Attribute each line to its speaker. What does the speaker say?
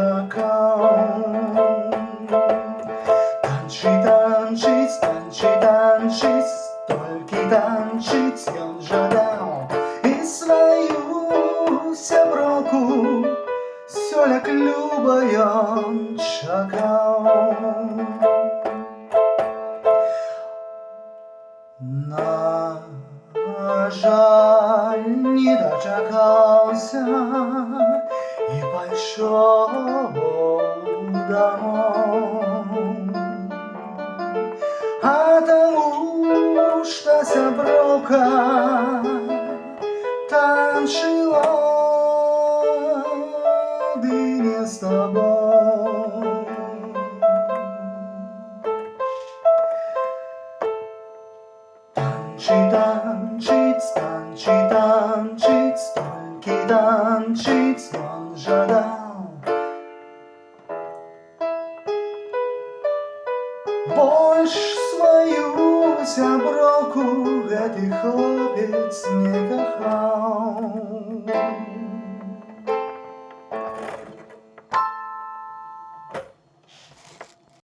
Speaker 1: чакал. Танчить, танчить, танчить, толькі танчить ён жадаў. І сваю сяброку сёляк люба ён чакаў. На жаль, не дачакаўся і пайшоў дамоў. А таму што сяброўка танчыла ды не з табой. Танчить, танчить, танчить, толькі танчить ён жадаў. Больш сваю сяброку гэты хлопец не кахаў.